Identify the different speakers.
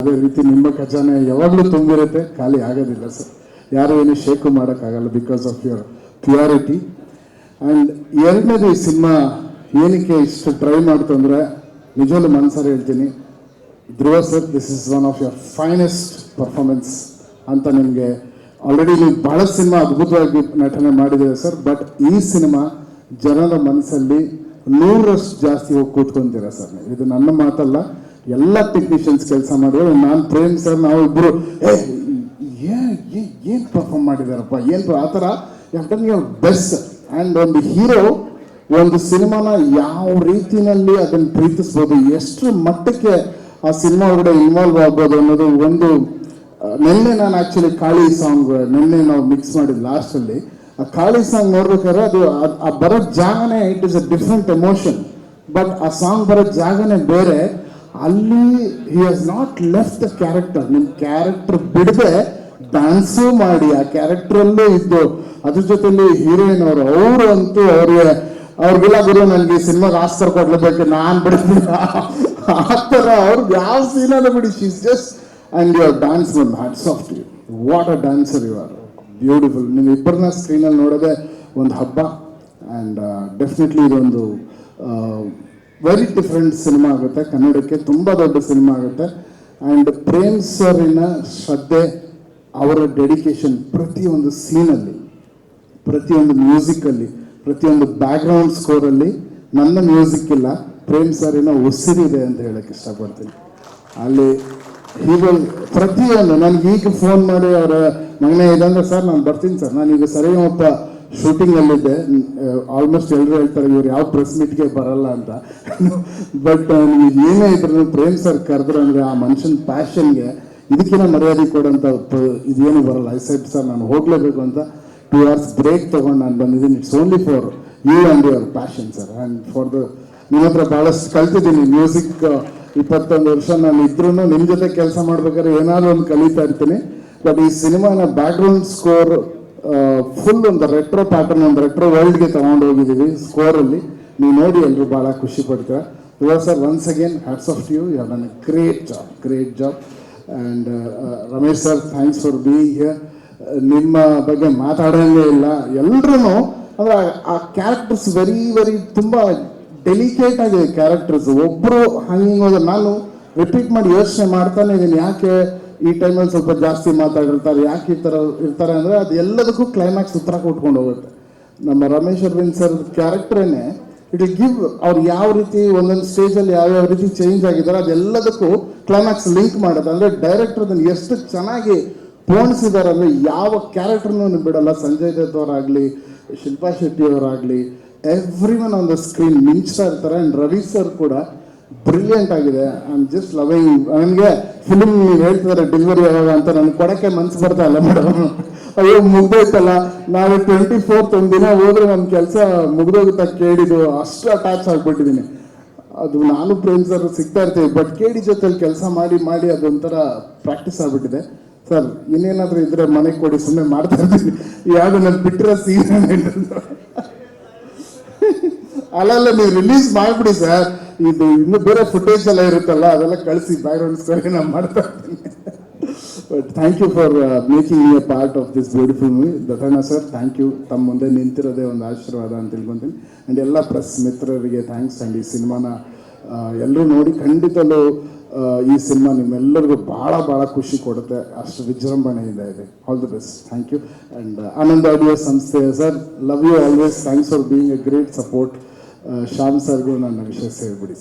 Speaker 1: ಅದೇ ರೀತಿ ನಿಮ್ಮ ಖಜಾನೆ ಯಾವಾಗಲೂ ತುಂಬಿರುತ್ತೆ, ಖಾಲಿ ಆಗೋದಿಲ್ಲ ಸರ್. ಯಾರು ಏನು ಶೇಕು ಮಾಡೋಕ್ಕಾಗಲ್ಲ because of your purity. And ಎರಡನೇದು, ಈ ಸಿನಿಮಾ ಏನಕ್ಕೆ ಇಷ್ಟು ಟ್ರೈ ಮಾಡ್ತು ಅಂದರೆ, ನಿಜವಲ್ಲೂ ಮನಸಾರಿ ಹೇಳ್ತೀನಿ, Dhruva sir, this is one of your finest performance ಅಂತ. ನಿಮಗೆ ಆಲ್ರೆಡಿ ನೀವು ಭಾಳ ಸಿನಿಮಾ ಅದ್ಭುತವಾಗಿ ನಟನೆ ಮಾಡಿದ್ದೀರ ಸರ್, ಬಟ್ ಈ ಸಿನಿಮಾ ಜನರ ಮನಸ್ಸಲ್ಲಿ 100ರಷ್ಟು ಜಾಸ್ತಿ ಹೋಗಿ ಕೂತ್ಕೊಂತೀರ ಸರ್ ನೀವು. ಇದು ನನ್ನ ಮಾತಲ್ಲ, ಎಲ್ಲ ಟೆಕ್ನಿಷಿಯನ್ಸ್ ಕೆಲಸ ಮಾಡಿದ್ರು. ನಾನು ಪ್ರೇಮ್ ಸರ್ ನಾವಿಬ್ಬರು ಏನು ಪರ್ಫಾರ್ಮ್ ಮಾಡಿದಾರಪ್ಪ, ಏನು ಆ ಥರ ಡನ್ ಯುವರ್ ಬೆಸ್ಟ್. ಆ್ಯಂಡ್ ಒಂದು ಹೀರೋ ಒಂದು ಸಿನಿಮಾನ ಯಾವ ರೀತಿಯಲ್ಲಿ ಅದನ್ನು ಪ್ರೀತಿಸ್ಬೋದು, ಎಷ್ಟು ಮಟ್ಟಕ್ಕೆ ಆ ಸಿನಿಮಾ ಒಳಗಡೆ ಇನ್ವಾಲ್ವ್ ಆಗ್ಬೋದು ಅನ್ನೋದು ಒಂದು. ನಿನ್ನೆ ನಾನು ಆ್ಯಕ್ಚುಲಿ ಕಾಳಿ ಸಾಂಗ್ ನಿನ್ನೆ ನಾವು ಮಿಕ್ಸ್ ಮಾಡಿದ್ದು ಲಾಸ್ಟಲ್ಲಿ. ಆ ಕಾಳಿ ಸಾಂಗ್ ನೋಡ್ಬೇಕಾದ್ರೆ ಅದು ಆ ಬರೋ ಜಾಗನೇ it is a different emotion, but ಆ ಸಾಂಗ್ ಬರೋ ಜಾಗನೇ ಬೇರೆ. ಅಲ್ಲಿ he has not left the character. ನಿಮ್ಮ ಕ್ಯಾರೆಕ್ಟರ್ ಬಿಡದೆ ಡ್ಯಾನ್ಸು ಮಾಡಿ ಆ ಕ್ಯಾರೆಕ್ಟ್ರಲ್ಲೂ ಇದ್ದು, ಅದ್ರ ಜೊತೆಲಿ ಹೀರೋಯಿನ್ ಅವರು ಅಂತೂ ಅವ್ರಿಗೆಲ್ಲ ಗುರು ನನಗೆ ಈ ಸಿನಿಮಾಗೆ ಆಸ್ಕರ್ ಕೊಡ್ಲೇಬೇಕು, ನಾನು ಬಿಡ್ತೀನಿ ಆ ಥರ ಅವ್ರಿಗೆ ಯಾವ ಸೀನಲ್ಲ ಬಿಡಿ. She's just and your dance ಒಂದು hats off to you. What a dancer you are, beautiful. ನೀವು ಇಬ್ಬರನ್ನ ಸ್ಕ್ರೀನಲ್ಲಿ ನೋಡೋದೇ ಒಂದು ಹಬ್ಬ. ಆ್ಯಂಡ್ ಡೆಫಿನೆಟ್ಲಿ ಇದೊಂದು ವೆರಿ ಡಿಫ್ರೆಂಟ್ ಸಿನಿಮಾ ಆಗುತ್ತೆ, ಕನ್ನಡಕ್ಕೆ ತುಂಬ ದೊಡ್ಡ ಸಿನಿಮಾ ಆಗುತ್ತೆ. ಆ್ಯಂಡ್ ಪ್ರೇಮ್ ಸರಿನ ಶ್ರದ್ಧೆ, ಅವರ ಡೆಡಿಕೇಶನ್ ಪ್ರತಿಯೊಂದು ಸೀನಲ್ಲಿ, ಪ್ರತಿಯೊಂದು ಮ್ಯೂಸಿಕಲ್ಲಿ, ಪ್ರತಿಯೊಂದು ಬ್ಯಾಕ್ಗ್ರೌಂಡ್ ಸ್ಕೋರಲ್ಲಿ ನನ್ನ ಮ್ಯೂಸಿಕ್ ಇಲ್ಲ, ಪ್ರೇಮ್ ಸರಿನ ಉಸಿರಿದೆ ಅಂತ ಹೇಳಕ್ಕೆ ಇಷ್ಟಪಡ್ತೀನಿ. ಅಲ್ಲಿ ಹೀಗೆ ಪ್ರತಿಯೊಂದು ನನಗೀಗ ಫೋನ್ ಮಾಡಿ ಅವರ ಮಗನೇ ಇದಂದ್ರೆ ಸರ್ ನಾನು ಬರ್ತೀನಿ ಸರ್, ನಾನೀಗ ಸರಿಗಮಪ್ಪ ಶೂಟಿಂಗಲ್ಲಿದ್ದೆ. ಆಲ್ಮೋಸ್ಟ್ ಎಲ್ಲರೂ ಹೇಳ್ತಾರೆ ಇವ್ರು ಯಾವ ಪ್ರೆಸ್ ಮೀಟ್ಗೆ ಬರಲ್ಲ ಅಂತ, ಬಟ್ ನಿಮಗೆ ಏನೇ ಇದ್ರು ಪ್ರೇಮ್ ಸರ್ ಕರೆದ್ರು ಅಂದರೆ ಆ ಮನುಷ್ಯನ ಪ್ಯಾಷನ್ಗೆ ಇದಕ್ಕಿಂತ ಮರ್ಯಾದೆ ಕೊಡೋಂಥ ಇದೇನು ಬರಲ್ಲ. ಐ ಸೆಡ್ ಸರ್ ನಾನು ಹೋಗಲೇಬೇಕು ಅಂತ 2 hours ಬ್ರೇಕ್ ತೊಗೊಂಡು ನಾನು ಬಂದಿದ್ದೀನಿ. It's only for you and your passion sir. And for the ನಿಮ್ಮ ಹತ್ರ ಭಾಳಷ್ಟು ಕಲ್ತಿದ್ದೀನಿ ಮ್ಯೂಸಿಕ್. 21 ವರ್ಷ ನಾನು ಇದ್ರೂ ನಿಮ್ಮ ಜೊತೆ ಕೆಲಸ ಮಾಡ್ಬೇಕಾದ್ರೆ ಏನಾದರೂ ಒಂದು ಕಲಿತಾ ಇರ್ತೀನಿ. ಬಟ್ ಈ ಸಿನಿಮಾನ ಬ್ಯಾಕ್ಗ್ರೌಂಡ್ ಸ್ಕೋರ್ ಫುಲ್ ಒಂದು ರೆಟ್ರೋ ಪ್ಯಾಟರ್ನ್, ಒಂದು ರೆಟ್ರೋ ವರ್ಲ್ಡ್ಗೆ ತೊಗೊಂಡು ಹೋಗಿದ್ದೀವಿ ಸ್ಕೋರಲ್ಲಿ. ನೀವು ನೋಡಿ ಎಲ್ಲರೂ ಭಾಳ ಖುಷಿ ಪಡ್ತೀರಾ. ಇವಾಗ sir once again hats off to you, you have done a great job. And Ramesh sir, thanks for being here. ನಿಮ್ಮ ಬಗ್ಗೆ ಮಾತಾಡೋಂಗೇ ಇಲ್ಲ. ಎಲ್ಲರೂ ಅಂದರೆ ಆ ಕ್ಯಾರೆಕ್ಟರ್ಸ್ ವೆರಿ ತುಂಬ ಡೆಲಿಕೇಟ್ ಆಗಿದೆ ಕ್ಯಾರೆಕ್ಟರ್ಸ್. ಒಬ್ಬರು ಹಂಗೆ ಹೋದ್ರೆ ನಾನು ರಿಪೀಟ್ ಮಾಡಿ ಯೋಚನೆ ಮಾಡ್ತಾನೆ ಇದ್ದೀನಿ, ಯಾಕೆ ಈ ಟೈಮಲ್ಲಿ ಸ್ವಲ್ಪ ಜಾಸ್ತಿ ಮಾತಾಡಿರ್ತಾರೆ, ಯಾಕೆ ಈ ಥರ ಇರ್ತಾರೆ ಅಂದರೆ ಅದು ಎಲ್ಲದಕ್ಕೂ ಕ್ಲೈಮ್ಯಾಕ್ಸ್ ಉತ್ತರ ಕೊಟ್ಕೊಂಡು ಹೋಗುತ್ತೆ. ನಮ್ಮ ರಮೇಶ್ ಅರವಿಂದ್ ಸರ್ ಕ್ಯಾರೆಕ್ಟ್ರೇನೆ ಇಟ್ ವಿಲ್ ಗಿವ್ ಅವ್ರು ಯಾವ ರೀತಿ ಒಂದೊಂದು ಸ್ಟೇಜಲ್ಲಿ ಯಾವ್ಯಾವ ರೀತಿ ಚೇಂಜ್ ಆಗಿದ್ದಾರೆ ಅದೆಲ್ಲದಕ್ಕೂ ಕ್ಲೈಮ್ಯಾಕ್ಸ್ ಲಿಂಕ್ ಮಾಡುತ್ತೆ. ಅಂದರೆ ಡೈರೆಕ್ಟರ್ ಅದನ್ನು ಎಷ್ಟು ಚೆನ್ನಾಗಿ ಪೋಣಿಸಿದ್ದಾರೆ ಅಂದರೆ ಯಾವ ಕ್ಯಾರೆಕ್ಟರ್ನೂ ಬಿಡಲ್ಲ. ಸಂಜಯ್ ದತ್ ಅವರಾಗಲಿ, ಶಿಲ್ಪಾ ಶೆಟ್ಟಿ ಅವರಾಗಲಿ, every one on the screen ಮಿಂಚ್ತಾ ಇರ್ತಾರೆ. ಆ್ಯಂಡ್ ರವಿ ಸರ್ ಕೂಡ ಬ್ರಿಲಿಯಂಟ್ ಆಗಿದೆ. I am just loving. ನನಗೆ ಫಿಲ್ಮ್ ನೀವು ಹೇಳ್ತಿದ್ದಾರೆ ಡೆಲಿವರಿ ಯಾವಾಗ ಅಂತ ನನಗೆ ಕೊಡೋಕ್ಕೆ ಮನಸ್ಸು ಬರ್ತಾ ಇಲ್ಲ ಮೇಡಮ್. ಅಯ್ಯೋ ಮುಗ್ದೋಯ್ತಲ್ಲ, ನಾವು 24th ಒಂದಿನ ಹೋದ್ರೆ ನನ್ನ ಕೆಲಸ ಮುಗ್ದೋಗುತ್ತಾ ಕೇಳಿದ್ದು ಅಷ್ಟು ಅಟ್ಯಾಚ್ ಆಗಿಬಿಟ್ಟಿದ್ದೀನಿ. ಅದು ನಾನು ಪ್ರೇಮ್ ಸರ್ ಸಿಗ್ತಾ ಇರ್ತೀವಿ, ಬಟ್ ಕೇಳಿ ಜೊತೆಲಿ ಕೆಲಸ ಮಾಡಿ ಅದೊಂಥರ ಪ್ರಾಕ್ಟೀಸ್ ಆಗಿಬಿಟ್ಟಿದೆ. ಸರ್ ಇನ್ನೇನಾದರೂ ಇದ್ರೆ ಮನೆಗೆ ಕೊಡಿ, ಸುಮ್ಮನೆ ಮಾಡ್ತಾ ಇರ್ತೀನಿ. ಯಾವುದು ನಾನು ಬಿಟ್ಟಿರೋ ಸೀನ್ ಅಲ್ಲ ನೀವು ರಿಲೀಸ್ ಮಾಡಿಬಿಡಿ ಸರ್. ಇದು ಇನ್ನೂ ಬೇರೆ ಫುಟೇಜ್ ಎಲ್ಲ ಇರುತ್ತಲ್ಲ ಅದೆಲ್ಲ ಕಳಿಸಿ ಬ್ಯಾಕ್ಗ್ರೌಂಡ್ ಸ್ಕೋರ್ ನಾನು ಮಾಡ್ತಾ ಇರ್ತೀನಿ. But thank you for making a part of this beautiful movie. Dattanna sir, thank you. ತಮ್ಮ ಮುಂದೆ ನಿಂತಿರೋದೇ ಒಂದು ಆಶೀರ್ವಾದ ಅಂತ ತಿಳ್ಕೊತೀನಿ. ಆ್ಯಂಡ್ ಎಲ್ಲ ಪ್ರೆಸ್ ಮಿತ್ರರಿಗೆ ಥ್ಯಾಂಕ್ಸ್. ಆ್ಯಂಡ್ ಈ ಸಿನಿಮಾನ ಎಲ್ಲರೂ ನೋಡಿ ಖಂಡಿತಲೂ ಈ ಸಿನಿಮಾ ನಿಮ್ಮೆಲ್ಲರಿಗೂ ಭಾಳ ಖುಷಿ ಕೊಡುತ್ತೆ, ಅಷ್ಟು ವಿಜೃಂಭಣೆಯಿಂದ ಇದೆ. All the best. Thank you. And Anand audio ಸಂಸ್ಥೆ sir, love you always. Thanks for being a great support. Shyam ಸರ್ಗೂ ನನ್ನ ವಿಷಯ ಸೇರಿಬಿಡಿ.